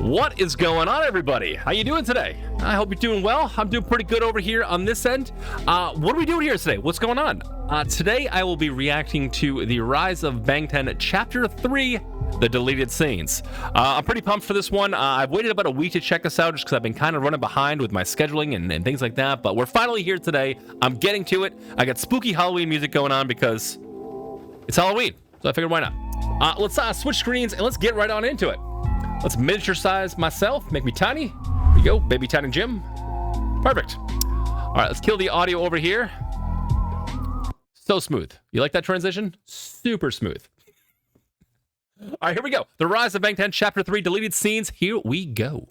What is going on, everybody? How you doing today? I hope you're doing well. I'm doing pretty good over here on this end. What are we doing here today? What's going on? Today I will be reacting to the Rise of BANGTAN Chapter 3, The Deleted Scenes. I'm pretty pumped for this one. I've waited about a week to check this out just because I've been kind of running behind with my scheduling and things like that, but we're finally here today. I'm getting to it. I got spooky Halloween music going on because it's Halloween, so I figured why not. Let's switch screens and let's get right on into it. Let's miniature size myself, make me tiny. There we go, baby tiny Jim. Perfect. All right, let's kill the audio over here. So smooth. You like that transition? Super smooth. All right, here we go. The Rise of BANGTAN Chapter 3, Deleted Scenes. Here we go.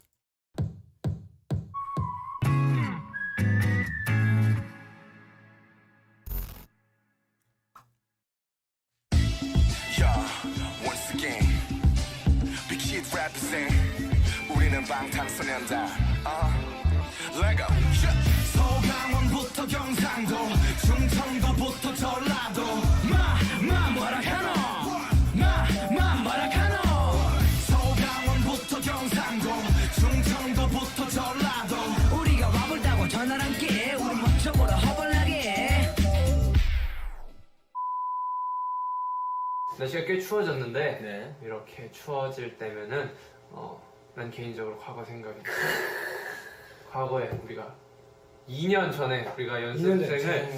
우리는 방탄소년단 Lego 서강원부터 경상도 충청도부터 전라도 뭐라 카노 서강원부터 경상도 충청도부터 전라도 우리가 와볼다고 전화할게 우리 멋져보러 허벌나게. 날씨가 꽤 추워졌는데 이렇게 추워질 때면은 난 개인적으로 과거 생각이 나. 과거에 우리가 2년 전에 우리가 연습생을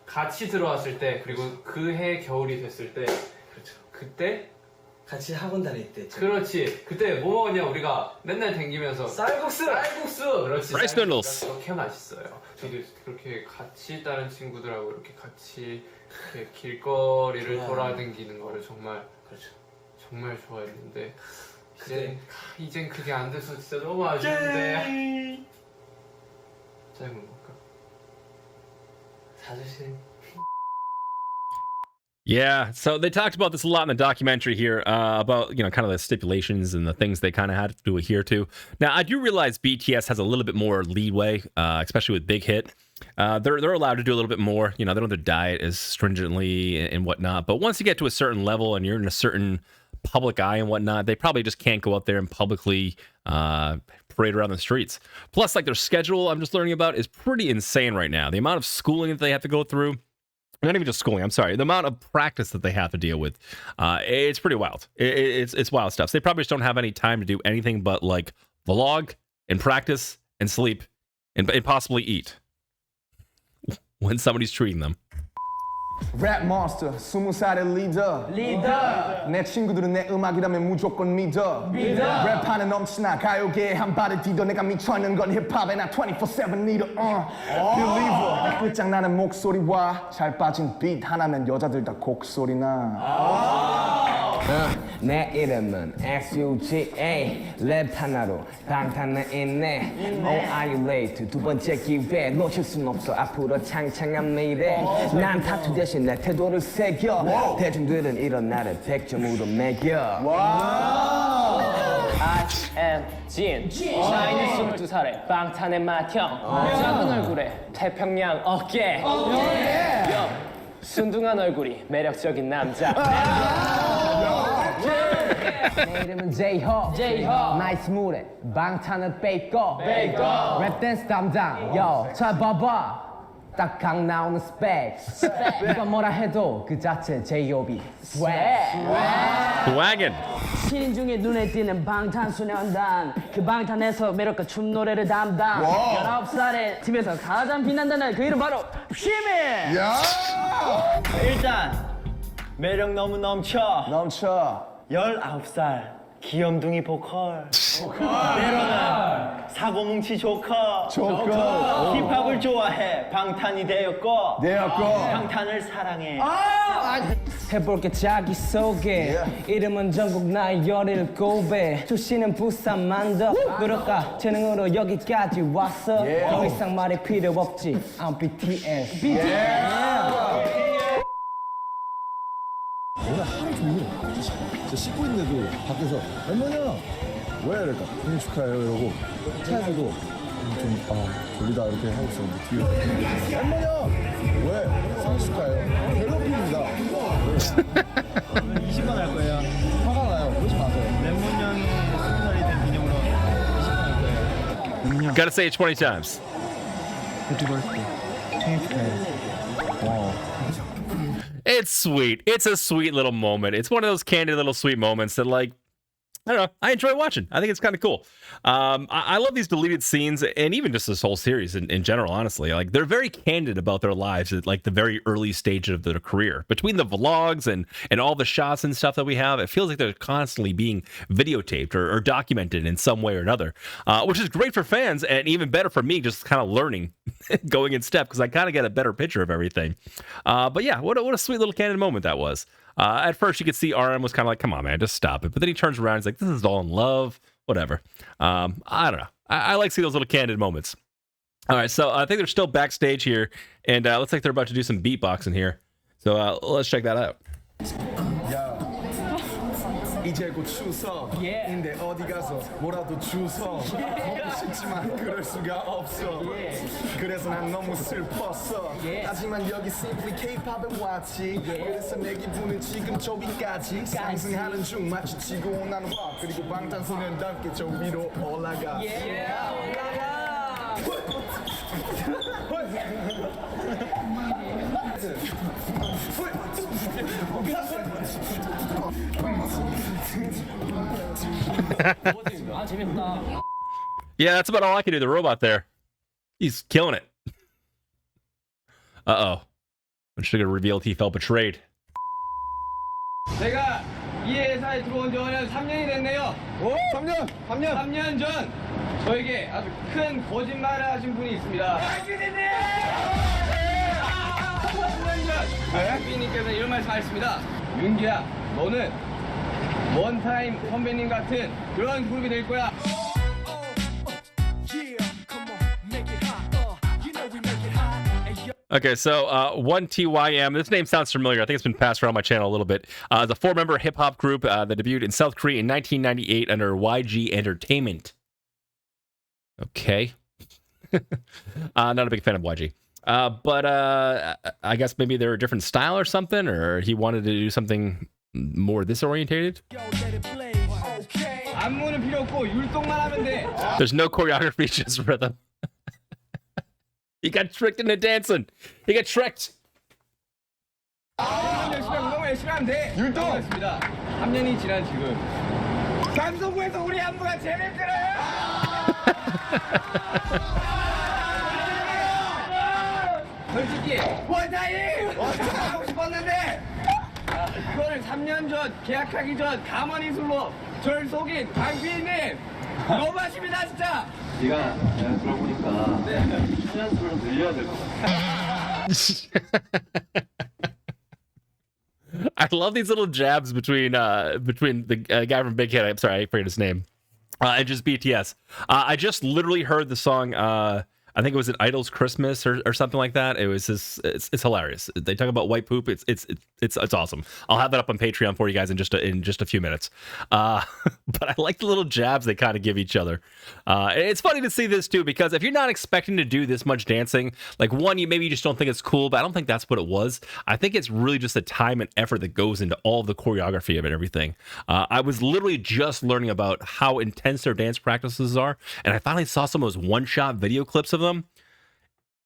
같이 들어왔을 때 그리고 그 해 겨울이 됐을 때 그렇죠. 그때 같이 학원 다닐 때 그렇지. 그때 뭐 먹었냐 우리가 맨날 댕기면서 쌀국수 그렇지. Rice noodles. 그렇게 맛있어요. 저도 그렇게 같이 다른 친구들하고 이렇게 같이 이렇게 길거리를 돌아다니는 거를 정말 정말 좋아했는데 이젠 그게 안 돼서 진짜 너무 아쉬운데. 짧은 걸까? 사주신. Yeah, so they talked about this a lot in the documentary here, about, you know, kind of the stipulations and the things they kind of had to adhere to. Now, I do realize BTS has a little bit more leeway, especially with Big Hit. They're allowed to do a little bit more. You know, they don't have to diet as stringently and whatnot. But once you get to a certain level and you're in a certain public eye and whatnot, they probably just can't go out there and publicly parade around the streets. Plus, like, their schedule, I'm just learning about, is pretty insane right now. The amount of schooling that they have to go through. Not even just schooling, I'm sorry. The amount of practice that they have to deal with, it's pretty wild. It's wild stuff. So they probably just don't have any time to do anything but, like, vlog and practice and sleep and possibly eat when somebody's treating them. 랩 몬스터 20살의 리더 내 친구들은 내 음악이라면 무조건 믿어 랩하는 넘치나 가요계에 한 발을 디뎌 내가 미쳐있는 건 힙합에 나 24/7 리더 Believer 끝장나는 목소리와 잘 빠진 비트 하나면 여자들 다 곡소리나 내 이름은 XUGA 랩 하나로 방탄은 있네 Oh are you late 두 번째 기회 놓칠 순 없어 앞으로 창창한 미래 난 타투 대신 내 태도를 새겨 대중들은 이런 나를 100점으로 매겨 I am 진 나이는 22살에 방탄의 맏형 작은 얼굴에 태평양 어깨 순둥한 얼굴이 매력적인 남자 내 이름은 J-Ho 나이스 물에 방탄을 빼고 랩 댄스 담당 잘 봐봐 딱 각 나오는 스펙 누가 뭐라 해도 그 자체 J-O-B Wagon. 신인 중에 눈에 띄는 방탄소년단 그 방탄에서 매력과 춤 노래를 담당 19살의 팀에서 가장 빛난다는 그 이름 바로 시민 일단 매력 너무 넘쳐 19살 귀염둥이 보컬 때로는 사고뭉치 조커 힙합을 좋아해 방탄이 되었고 방탄을 사랑해 해볼게 자기소개 이름은 전국 나의 17배 출신은 부산 만덕 노력과 재능으로 여기까지 왔어 더 이상 말이 필요 없지 I'm BTS 오늘 하루 종일 저 씻고 있는데도 밖에서 할머니야 왜 이럴까 생일 축하해요 이러고 차에서도 좀 졸리다 이렇게 하고 있었는데 뒤에 할머니야 왜 생일 축하해요 괴롭힙니다 20만 할 거예요 화가 나요 그러지 마세요 랩몬 형이 20살이 된 기념으로 Gotta say it 20 times. 해피 버스데이. 생일 축하해. 와. It's sweet. It's a sweet little moment. It's one of those candid little sweet moments that, like, I don't know, I enjoy watching. I think it's kind of cool. I love these deleted scenes and even just this whole series in general, honestly. Like, they're very candid about their lives at, like, the very early stage of their career. Between the vlogs and all the shots and stuff that we have, it feels like they're constantly being videotaped or documented in some way or another, which is great for fans and even better for me, just kind of learning, going in step, because I kind of get a better picture of everything. But yeah, what a sweet little candid moment that was. At first, you could see RM was kind of like, come on, man, just stop it. But then he turns around and he's like, this is all in love, whatever. I don't know. I like seeing those little candid moments. All right, so I think they're still backstage here, and looks like they're about to do some beatboxing here. So let's check that out. 이제 곧 추석인데 어디 가서 뭐라도 주워 먹고 싶지만 그럴 수가 없어 그래서 난 너무 슬펐어 하지만 여기 simply K-pop에 왔지 그래서 내 기분은 지금 저기까지 상승하는 중 마치 지고 오는 화 그리고 방탄소년단께 저 위로 올라가 Yeah, that's about all I can do. The robot there, he's killing it. Uh-oh. When Sugar revealed he felt betrayed. 제가 이 회사에 들어온 지는 3년이 됐네요. 3년? 3년 전 저에게 아주 큰 거짓말을 하신 분이 있습니다. 양준이님! 3년 전 양준이님께서 이런 말씀하셨습니다. 윤기야, 너는 원타임 선배님 같은 그런 그룹이 될 거야. Okay, so 1TYM, this name sounds familiar. I think it's been passed around my channel a little bit. The four-member hip-hop group that debuted in South Korea in 1998 under YG Entertainment. Okay. Not a big fan of YG. But I guess maybe they're a different style or something, or he wanted to do something more this-orientated. 안무는 필요 없고 율동만 하면 돼. There's no choreography, just rhythm. He got tricked into dancing. He got tricked. 너무 열심히 하면 돼. 율동했습니다. 3년이 지난 지금 방송국에서 우리 안무가 재밌더래요. 솔직히 원타임 하고 싶었는데 그거를 3년 전 계약하기 전 가만히술로 절 속인 강피님 너무하십니다 진짜. 네가 들어보니까 시간수를 늘려야 될 것 같아. I love these little jabs between the guy from Big Hit. I'm sorry, I forget his name. And just BTS. I just literally heard the song. I think it was an Idol's Christmas or something like that. It was just, it's hilarious. They talk about white poop. It's awesome. I'll have that up on Patreon for you guys in just a few minutes. But I like the little jabs they kind of give each other. It's funny to see this too, because if you're not expecting to do this much dancing, like one, you just don't think it's cool, but I don't think that's what it was. I think it's really just the time and effort that goes into all of the choreography of it and everything. I was literally just learning about how intense their dance practices are, and I finally saw some of those one-shot video clips of them.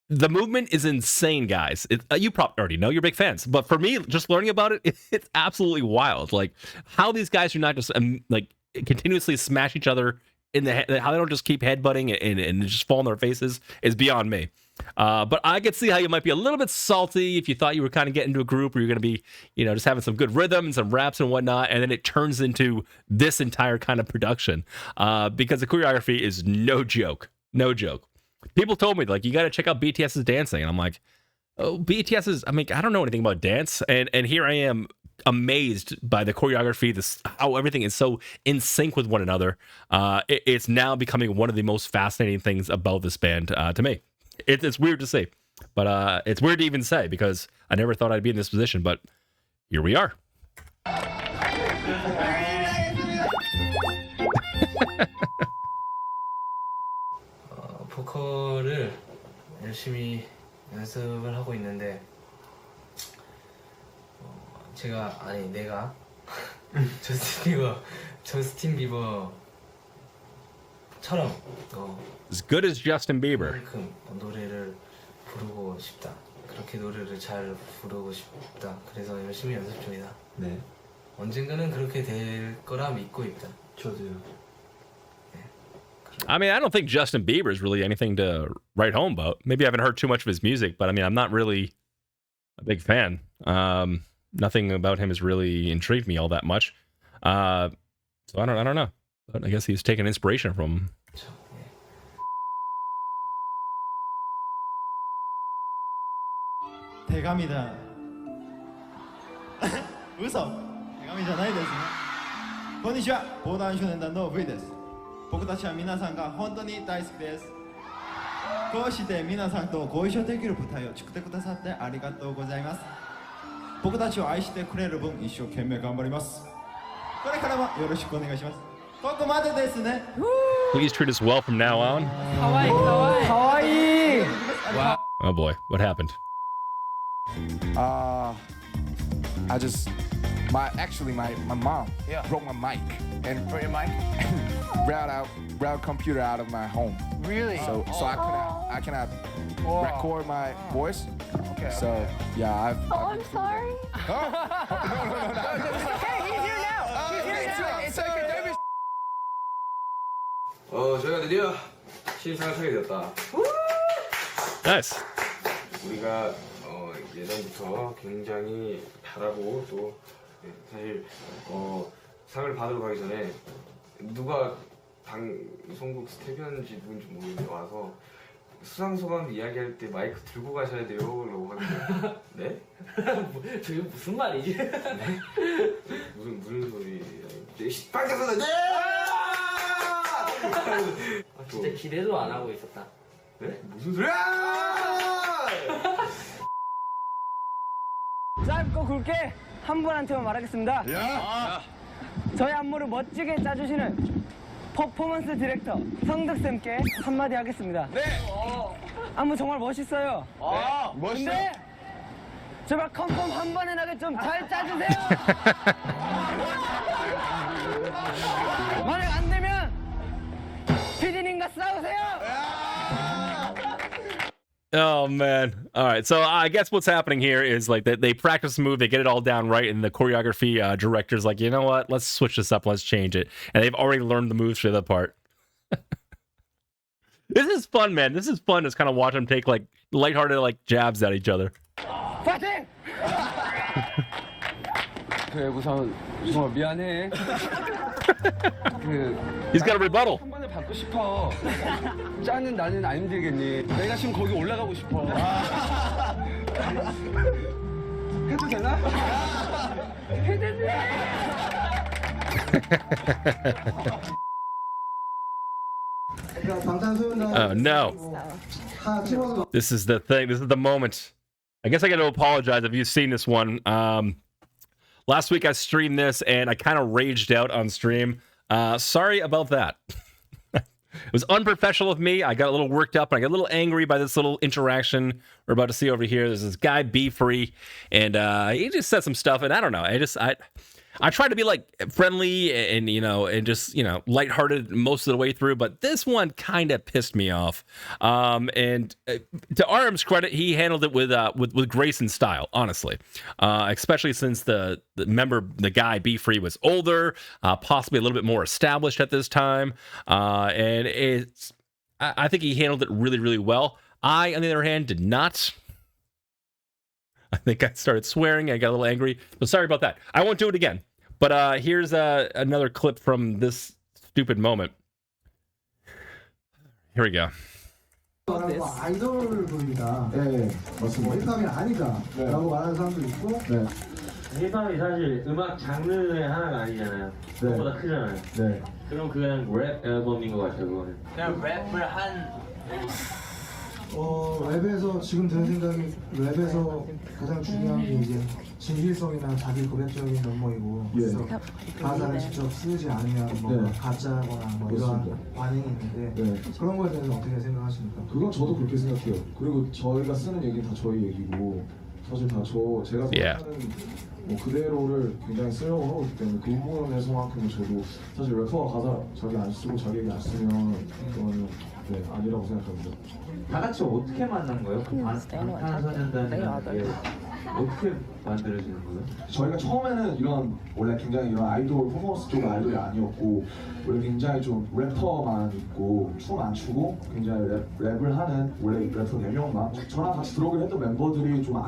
The movement is insane, guys. You probably already know, you're big fans, but for me, just learning about it, it's absolutely wild. Like how these guys are not just like continuously smash each other in the head, how they don't just keep headbutting and just fall on their faces is beyond me. But I could see how you might be a little bit salty if you thought you were kind of getting into a group where you're going to be, just having some good rhythm and some raps and whatnot, and then it turns into this entire kind of production because the choreography is no joke. People told me, like, you got to check out BTS's dancing. And I'm like, oh, BTS's, I don't know anything about dance. And here I am amazed by the choreography, how everything is so in sync with one another. It's now becoming one of the most fascinating things about this band to me. It's weird to say, but it's weird to even say because I never thought I'd be in this position, but here we are. 보컬을 열심히 연습을 하고 있는데 내가 저스틴 비버 처럼 As good as Justin Bieber. 그만큼 노래를 부르고 싶다. 그렇게 노래를 잘 부르고 싶다. 그래서 열심히 연습 중이다. 네. 언젠가는 그렇게 될 거라 믿고 있다. 저도요. I mean, I don't think Justin Bieber is really anything to write home about. Maybe I haven't heard too much of his music, but I mean, I'm not really a big fan. Nothing about him has really intrigued me all that much. So I don't know. But I guess he's taking inspiration from him. 대감이다. 웃어. 대감이잖아요,ですね。こんにちは。防弾少年団の V です。僕たちは皆さんが本当に大好きです。こうして皆さんとご一緒できる舞台を作ってくださってありがとうございます。僕たちを愛してくれる分一生懸命頑張ります。これからもよろしくお願いします。ここまでですね。Please treat us well from now on. 가와이. Oh boy, what happened? My mom broke my mic and broke your mic routed computer out of my home. Really? So I cannot record my voice. Okay. So yeah, I'm sorry. It's okay, David. 저희가 드디어 신상을 차게 되었다. Nice. 우리가 예전부터 굉장히 바라고 또 사실 상을 받으러 가기 전에 누가 방송국 스태프였는지 누군지 모르겠는데 와서 수상 소감 이야기할 때 마이크 들고 가셔야 돼요 라고 하는데 네? 저게 무슨 말이지? 네? 무슨 소리? 빵타서 네! 진짜 기대도 안 하고 있었다. 네? 무슨 소리야? 짧고 굵게 한 분한테만 말하겠습니다. 저희 안무를 멋지게 짜주시는 퍼포먼스 디렉터 성덕쌤께 한마디 하겠습니다. 네. 안무 정말 멋있어요. 근데 제발 컴컴 한 번에 나게 좀 잘 짜주세요. 만약 안 되면 피디님과 싸우세요. Oh man. All right. So I guess what's happening here is like they practice the move, they get it all down right, and the choreography director's like, you know what? Let's switch this up. Let's change it. And they've already learned the moves for the other part. This is fun, man. This is fun. Just kind of watch them take like lighthearted like jabs at each other. 파이팅! 그래 우선 정말 미안해. He's got a rebuttal. 한 번에 받고 싶어. 짜는 나는 안 힘들겠니? 내가 지금 거기 올라가고 싶어. 해도 되나? Oh no. This is the thing. This is the moment. I guess I got to apologize if you've seen this one. Last week I streamed this and I kind of raged out on stream. Sorry about that. It was unprofessional of me. I got a little worked up and I got a little angry by this little interaction we're about to see over here. There's this guy, Be Free, and he just said some stuff, and I don't know. I tried to be like friendly and just lighthearted most of the way through, but this one kind of pissed me off. And to Arm's credit, he handled it with grace and style, honestly. Especially since the guy Be Free was older, possibly a little bit more established at this time, and I think he handled it really, really well. I, on the other hand, did not. I think I started swearing. I got a little angry. So sorry about that. I won't do it again. But here's another clip from this stupid moment. Here we go. 아이돌분이다. 네, 맞습니다. 힙합이 아니다. 라고 말하는 사람도 있고. 네. 힙합이 사실 음악 장르의 하나가 아니잖아요. 그것보다 크잖아요. 네. 그럼 그냥 랩 앨범인 것 같아요, 그거는. 그냥 랩을 한 랩에서 지금 드는 생각이 랩에서 가장 중요한 게 이제 진실성이나 자기 고백적인 면모이고 그래서 가사를 직접 쓰지 않으면 뭐 가짜거나 뭐 이런 반응이 있는데 그런 거에 대해서 어떻게 생각하십니까? 그건 저도 그렇게 생각해요. 그리고 저희가 쓰는 얘기는 다 저희 얘기고 사실 다 제가 생각하는 뭐 그대로를 굉장히 쓰려고 하고 있기 때문에 그 부분에서만큼은 저도 사실 래퍼가 가사 자기 안 쓰고 자기 얘기 안 쓰면 그거는 네, 아니라고 생각합니다. 다 같이 어떻게 만난 거예요? 그 방탄소년단이라는 게 어떻게 만들어지는 거예요? 저희가 처음에는 이런 원래 굉장히 이런 아이돌 퍼포먼스 쪽 아이돌이 아니었고 원래 굉장히 좀 래퍼만 있고 춤 안 추고 굉장히 랩을 하는 원래 래퍼 4명만 저랑 같이 들어오긴 했던 멤버들이 좀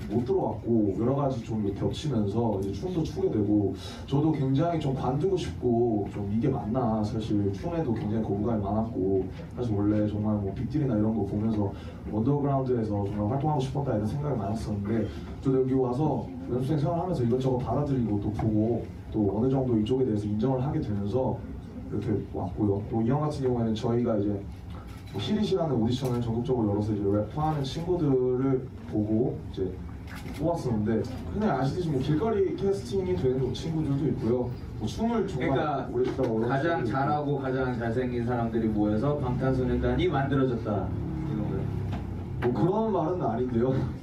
못 들어왔고 여러 가지 좀 겹치면서 이제 춤도 추게 되고 저도 굉장히 좀 관두고 싶고 좀 이게 맞나 사실 춤에도 굉장히 거부감이 많았고 사실 원래 정말 뭐 빅딜이나 이런 거 보면서 언더그라운드에서 정말 활동하고 싶었다 이런 생각이 많았었는데 저도 여기 와서 연습생 생활하면서 이것저것 받아들이고 또 보고 또 어느 정도 이쪽에 대해서 인정을 하게 되면서 이렇게 왔고요. 또 이 형 같은 경우에는 저희가 이제 뭐 시리시라는 오디션을 전국적으로 열어서 이제 래퍼하는 친구들을 보고 이제 뽑았었는데 그냥 아시듯이 뭐 길거리 캐스팅이 되는 친구들도 있고요. 뭐 춤을 정말 그러니까 오래 추다고 가장 잘하고 가장 잘생긴 사람들이 모여서 방탄소년단이 만들어졌다 이런 거예요. 뭐 그런 말은 아닌데요.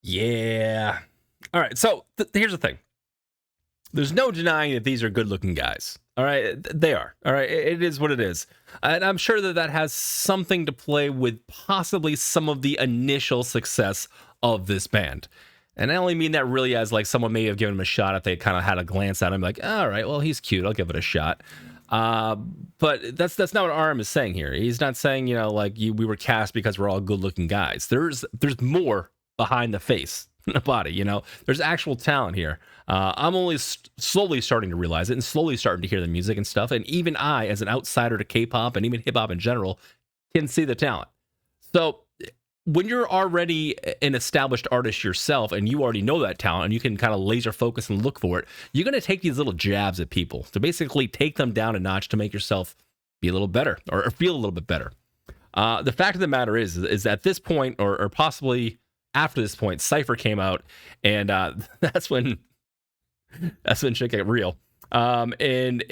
Yeah. All right. So here's the thing. There's no denying that these are good-looking guys. All right, they are. All right, it is what it is, and I'm sure that that has something to play with possibly some of the initial success of this band. And I only mean that really as like someone may have given him a shot if they kind of had a glance at him, like, all right, well, he's cute, I'll give it a shot. But that's not what RM is saying here. He's not saying, you know, like we were cast because we're all good-looking guys. There's more behind the face, the body. You know, there's actual talent here. I'm only slowly starting to realize it and slowly starting to hear the music and stuff. And even I, as an outsider to K-pop and even hip-hop in general, can see the talent. So when you're already an established artist yourself and you already know that talent and you can kind of laser focus and look for it, you're going to take these little jabs at people to basically take them down a notch to make yourself be a little better or feel a little bit better. The fact of the matter is at this point, or possibly after this point, Cypher came out, and that's when shit got real. And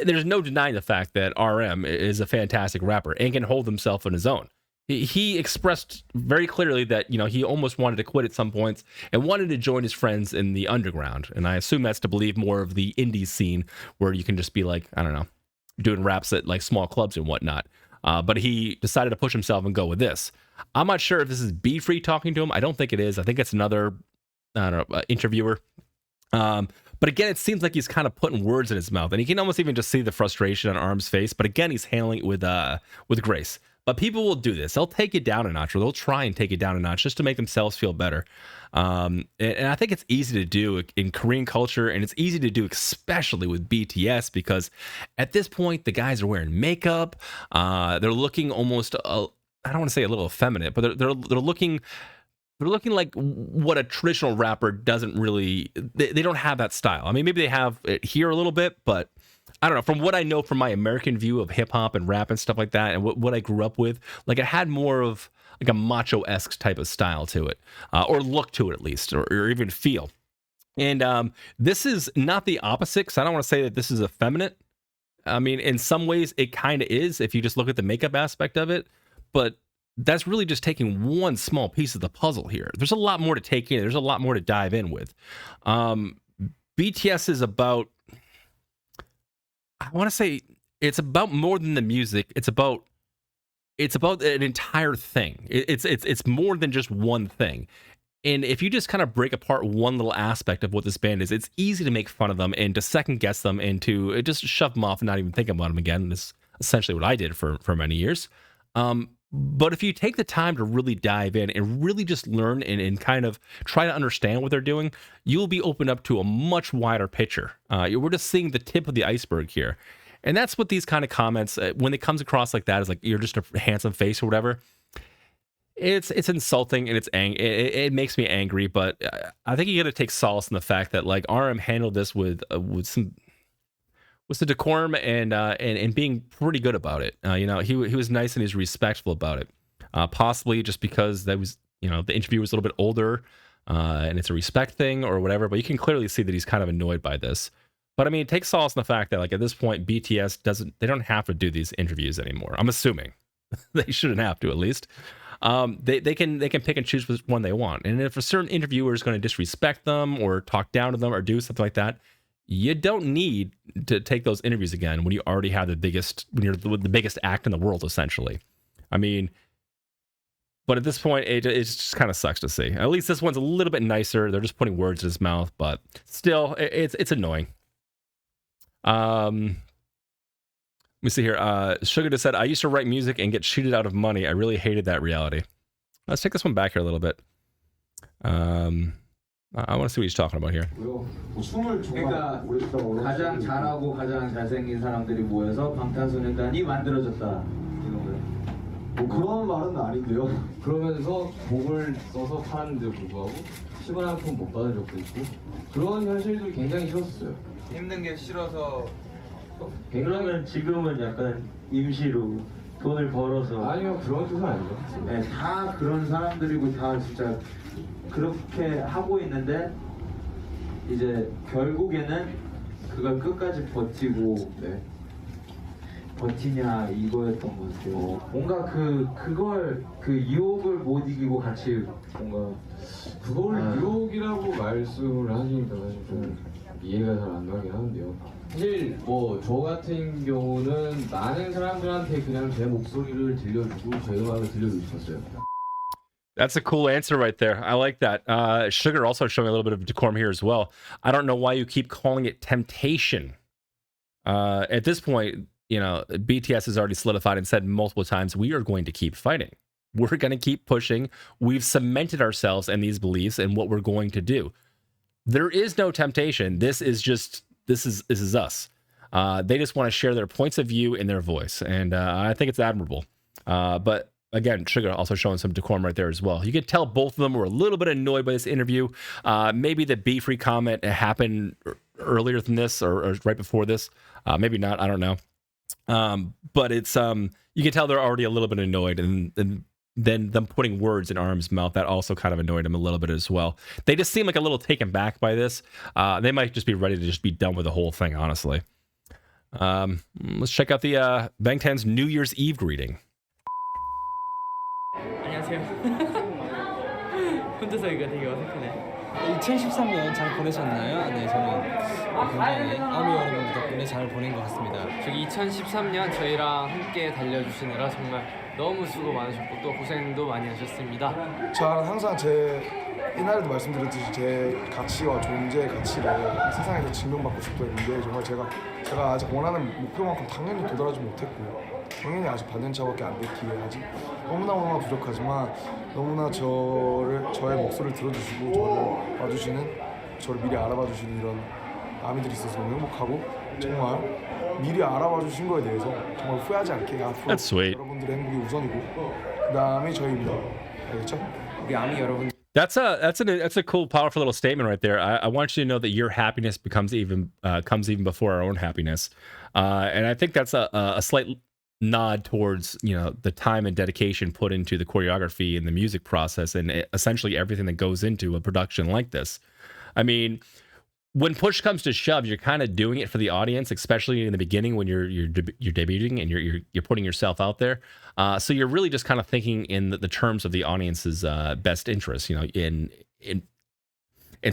there's no denying the fact that RM is a fantastic rapper and can hold himself on his own. He expressed very clearly that, you know, he almost wanted to quit at some points and wanted to join his friends in the underground. And I assume that's to believe more of the indie scene where you can just be like, I don't know, doing raps at like small clubs and whatnot. But he decided to push himself and go with this. I'm not sure if this is B-Free talking to him. I don't think it is. I think it's another, I don't know, interviewer. But again, it seems like he's kind of putting words in his mouth, and you can almost even just see the frustration on Arm's face. But again, he's handling it with grace. But people will do this. They'll take it down a notch, or they'll try and take it down a notch just to make themselves feel better. And I think it's easy to do in Korean culture, and it's easy to do especially with BTS, because at this point, the guys are wearing makeup. They're looking almost, I don't want to say a little effeminate, but they're looking like what a traditional rapper doesn't really, they don't have that style. I mean, maybe they have it here a little bit, but I don't know. From what I know from my American view of hip hop and rap and stuff like that, and what I grew up with, like it had more of like a macho-esque type of style to it, or look to it at least, or even feel. And this is not the opposite, because I don't want to say that this is effeminate. I mean, in some ways it kind of is if you just look at the makeup aspect of it, but that's really just taking one small piece of the puzzle here. There's a lot more to take in. There's a lot more to dive in with. BTS is about, I want to say it's about more than the music. It's about an entire thing. It's more than just one thing. And if you just kind of break apart one little aspect of what this band is, it's easy to make fun of them and to second guess them and to just shove them off and not even think about them again. That's essentially what I did for many years. But if you take the time to really dive in and really just learn and kind of try to understand what they're doing, you'll be opened up to a much wider picture. We're just seeing the tip of the iceberg here. And that's what these kind of comments, when it comes across like that, is like you're just a handsome face or whatever. It's insulting and it makes me angry. But I think you got to take solace in the fact that like RM handled this with some decorum and being pretty good about it. You know, he was nice and he was respectful about it. Possibly just because that was, you know, the interview was a little bit older and it's a respect thing or whatever. But you can clearly see that he's kind of annoyed by this. But I mean, take solace in the fact that like at this point, BTS they don't have to do these interviews anymore. I'm assuming they shouldn't have to, at least. they can pick and choose which one they want. And if a certain interviewer is going to disrespect them or talk down to them or do something like that, you don't need to take those interviews again when you already have the biggest act in the world, essentially. I mean, but at this point, it just kind of sucks to see. At least this one's a little bit nicer. They're just putting words in his mouth, but still, it's annoying. Let me see here. Sugar just said, I used to write music and get cheated out of money. I really hated that reality. Let's take this one back here a little bit. I want to see what he's talking about here. 그러니까 가장 잘하고 가장 잘생긴 사람들이 모여서 방탄소년단이 만들어졌다 이거고요. 뭐 그런 말은 아닌데요. 그러면서 곡을 써서 팔았는데 불구하고 시간 한 푼 못 받은 적도 있고 그런 현실들이 굉장히 싫었어요. 힘든 게 싫어서. 그러면 지금은 약간 임시로 돈을 벌어서 아니요 그런 뜻은 아니죠. 네, 다 그런 사람들이고 다 진짜 그렇게 하고 있는데 이제 결국에는 그걸 끝까지 버티고 버티냐 이거였던 것 같아요. 뭔가 그걸 유혹을 못 이기고 같이 뭔가 그걸 유혹이라고 말씀을 하시니까 사실 좀 이해가 잘 안 가긴 하는데요. 사실 뭐 저 같은 경우는 많은 사람들한테 그냥 제 목소리를 들려주고 제 음악을 들려주고 싶었어요. That's a cool answer right there. I like that. Sugar also showing a little bit of decorum here as well. I don't know why you keep calling it temptation. At this point, you know, BTS has already solidified and said multiple times, we are going to keep fighting. We're going to keep pushing. We've cemented ourselves in these beliefs and what we're going to do. There is no temptation. This is us. They just want to share their points of view in their voice. And I think it's admirable. But again, Sugar also showing some decorum right there as well. You can tell both of them were a little bit annoyed by this interview. Maybe the Be Free comment happened earlier than this or right before this. Maybe not. I don't know. But it's you can tell they're already a little bit annoyed, and then them putting words in Arm's mouth, that also kind of annoyed him a little bit as well. They just seem like a little taken back by this. They might just be ready to just be done with the whole thing, honestly. Let's check out the BANGTAN's New Year's Eve greeting. 안녕하세요. 혼자서 이거 되게 어색하네. 2013년 잘 보내셨나요? 네, 저는 굉장히 아미 여러분들 덕분에 잘 보낸 것 같습니다. 저기 2013년 저희랑 함께 달려주시느라 정말 너무 수고 많으셨고 또 고생도 많이 하셨습니다. 저는 항상 옛날에도 말씀드렸듯이 제 가치와 존재의 가치를 세상에서 증명받고 싶어 했는데 정말 제가 아직 원하는 목표만큼 당연히 도달하지 못했고 당연히 아직 반년차밖에 안 됐기에 아직 너무나 부족하지만 너무나 저의 목소리를 들어주시고 저를 봐주시는 저를 미리 알아봐 주시는 이런 아미들이 있어서 너무 행복하고 정말 미리 알아봐 주신 거에 대해서 정말 후회하지 않게 앞으로 여러분들의 행복이 우선이고 그 다음이 저희입니다. 알겠죠? 우리 아미 여러분. That's a cool, powerful little statement right there. I want you to know that your happiness comes even before our own happiness, and I think that's a slight nod towards, you know, the time and dedication put into the choreography and the music process and essentially everything that goes into a production like this. I mean, when push comes to shove, you're kind of doing it for the audience, especially in the beginning when you're debuting and you're putting yourself out there. So you're really just kind of thinking in the terms of the audience's best interest, you know. And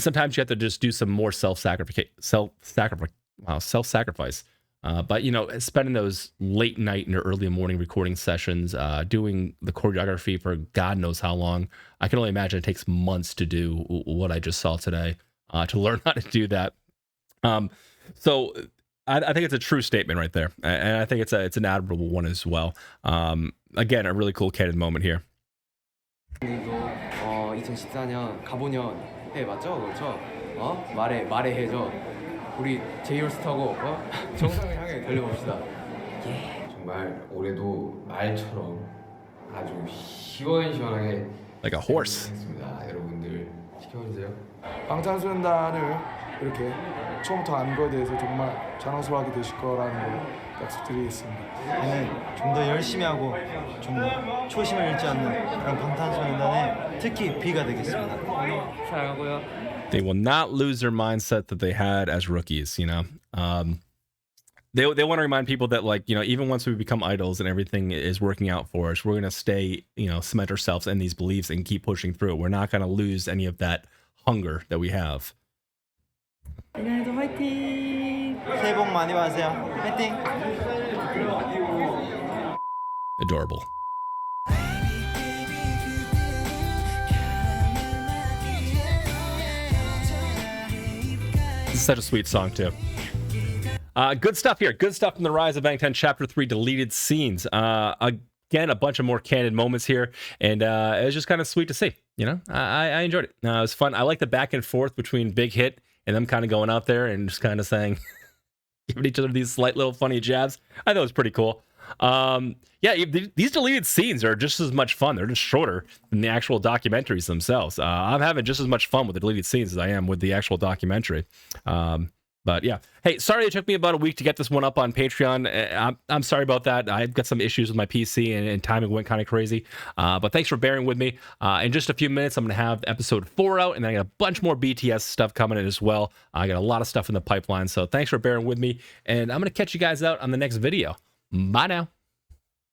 sometimes you have to just do some more self-sacrifice. But you know, spending those late night and early morning recording sessions, doing the choreography for God knows how long. I can only imagine it takes months to do what I just saw today. To learn how to do that. So I think it's a true statement right there. And I think it's an admirable one as well. Again, a really cool candid moment here. 2014년 가보년 해 맞죠? 그렇죠? 말해 해죠. 우리 제이올스타고 정상을 향해 달려봅시다. 정말 올해도 말처럼 아주 시원시원하게 Like a horse. 했습니다. 여러분들 지켜주세요. 방탄소년단을 이렇게 처음부터 안 거에 대해서 정말 자랑스러워하게 되실 거라는 걸 약속드리겠습니다. 저는 좀 더 열심히 하고 좀 초심을 잃지 않는 그런 방탄소년단의 특히 B가 되겠습니다. 사랑하고요. They will not lose their mindset that they had as rookies, you know. they want to remind people that, like, you know, even once we become idols and everything is working out for us, we're going to stay, you know, cement ourselves in these beliefs and keep pushing through. We're not going to lose any of that hunger that we have. 내년에도 화이팅! 새해 복 많이 받으세요. 화이팅! Adorable. This is such a sweet song too. Good stuff here. Good stuff in the Rise of Bangtan Chapter 3 deleted scenes. Again, a bunch of more candid moments here, and it was just kind of sweet to see. You know, I enjoyed it. It was fun. I like the back and forth between Big Hit and them kind of going out there and just kind of saying, giving each other these slight little funny jabs. I thought it was pretty cool. Yeah, these deleted scenes are just as much fun. They're just shorter than the actual documentaries themselves. I'm having just as much fun with the deleted scenes as I am with the actual documentary. But yeah, hey, sorry it took me about a week to get this one up on Patreon. I'm sorry about that. I've got some issues with my PC and timing went kind of crazy. But thanks for bearing with me. In just a few minutes, I'm going to have episode 4 out, and then I got a bunch more BTS stuff coming in as well. I got a lot of stuff in the pipeline, so thanks for bearing with me, and I'm going to catch you guys out on the next video. Bye now.